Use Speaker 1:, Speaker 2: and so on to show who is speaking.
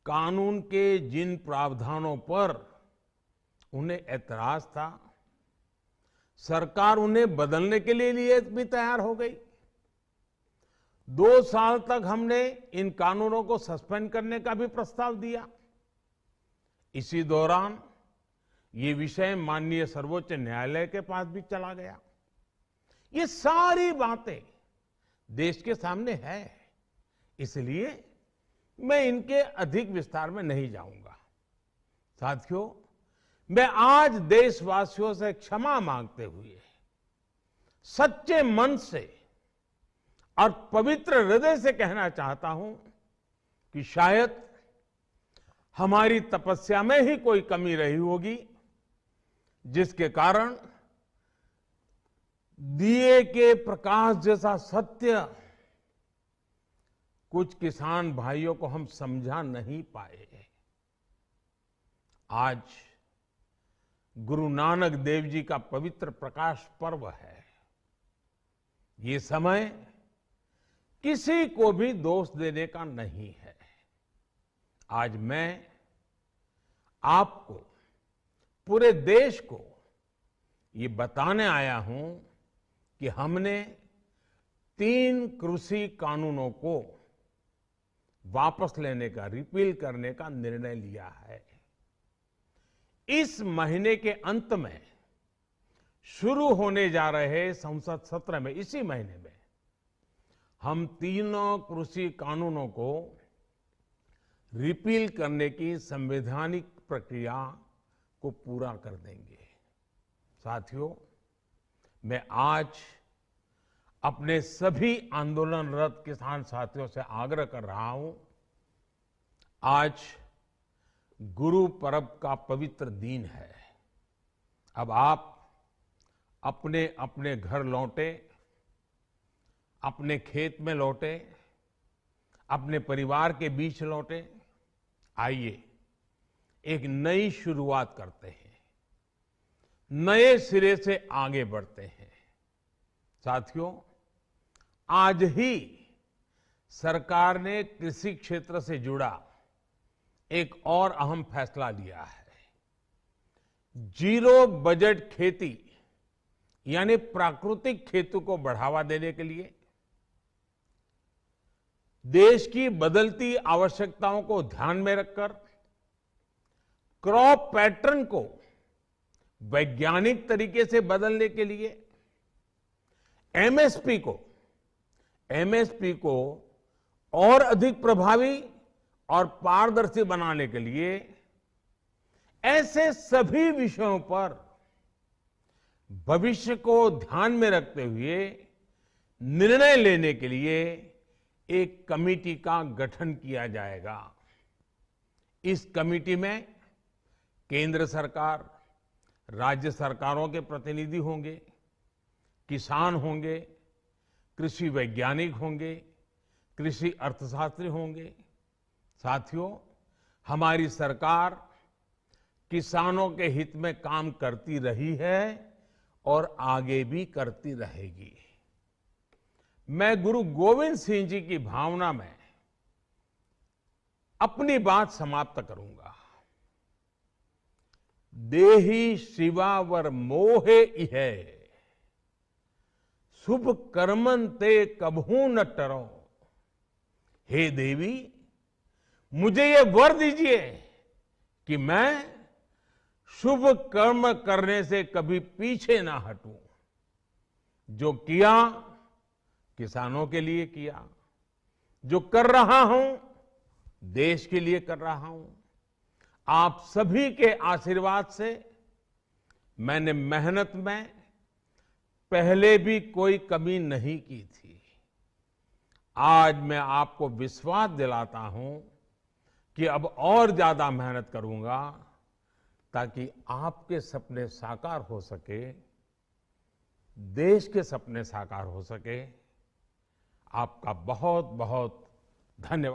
Speaker 1: कानून के जिन प्रावधानों पर उन्हें ऐतराज था, सरकार उन्हें बदलने के लिए भी तैयार हो गई। 2 साल तक हमने इन कानूनों को सस्पेंड करने का भी प्रस्ताव दिया। इसी दौरान ये विषय माननीय सर्वोच्च न्यायालय के पास भी चला गया। ये सारी बातें देश के सामने है, इसलिए मैं इनके अधिक विस्तार में नहीं जाऊंगा। साथियों, मैं आज देशवासियों से क्षमा मांगते हुए सच्चे मन से और पवित्र हृदय से कहना चाहता हूं कि शायद हमारी तपस्या में ही कोई कमी रही होगी, जिसके कारण दिए के प्रकाश जैसा सत्य कुछ किसान भाइयों को हम समझा नहीं पाए। आज गुरु नानक देव जी का पवित्र प्रकाश पर्व है। ये समय किसी को भी दोष देने का नहीं है। आज मैं आपको, पूरे देश को ये बताने आया हूं कि हमने 3 कृषि कानूनों को वापस लेने का, रिपील करने का निर्णय लिया है। इस महीने के अंत में शुरू होने जा रहे संसद सत्र में, इसी महीने में, हम तीनों कृषि कानूनों को रिपील करने की संवैधानिक प्रक्रिया को पूरा कर देंगे। साथियों, मैं आज अपने सभी आंदोलनरत किसान साथियों से आग्रह कर रहा हूं, आज गुरु पर्व का पवित्र दिन है। अब आप अपने अपने घर लौटे, अपने खेत में लौटे, अपने परिवार के बीच लौटे। आइए एक नई शुरुआत करते हैं, नए सिरे से आगे बढ़ते हैं। साथियों, आज ही सरकार ने कृषि क्षेत्र से जुड़ा एक और अहम फैसला लिया है। जीरो बजट खेती यानी प्राकृतिक खेती को बढ़ावा देने के लिए, देश की बदलती आवश्यकताओं को ध्यान में रखकर क्रॉप पैटर्न को वैज्ञानिक तरीके से बदलने के लिए एमएसपी को और अधिक प्रभावी और पारदर्शी बनाने के लिए, ऐसे सभी विषयों पर भविष्य को ध्यान में रखते हुए निर्णय लेने के लिए एक कमेटी का गठन किया जाएगा। इस कमेटी में केंद्र सरकार, राज्य सरकारों के प्रतिनिधि होंगे, किसान होंगे, कृषि वैज्ञानिक होंगे, कृषि अर्थशास्त्री होंगे। साथियों, हमारी सरकार किसानों के हित में काम करती रही है और आगे भी करती रहेगी। मैं गुरु गोविंद सिंह जी की भावना में अपनी बात समाप्त करूंगा। देहि शिवावर मोहे इहे, शुभ कर्मन ते कबहू न टरो। हे देवी, मुझे ये वर दीजिए कि मैं शुभ कर्म करने से कभी पीछे ना हटूं। जो किया किसानों के लिए किया, जो कर रहा हूं देश के लिए कर रहा हूं। आप सभी के आशीर्वाद से मैंने मेहनत में पहले भी कोई कमी नहीं की थी। आज मैं आपको विश्वास दिलाता हूं कि अब और ज्यादा मेहनत करूंगा ताकि आपके सपने साकार हो सके, देश के सपने साकार हो सके। आपका बहुत बहुत धन्यवाद।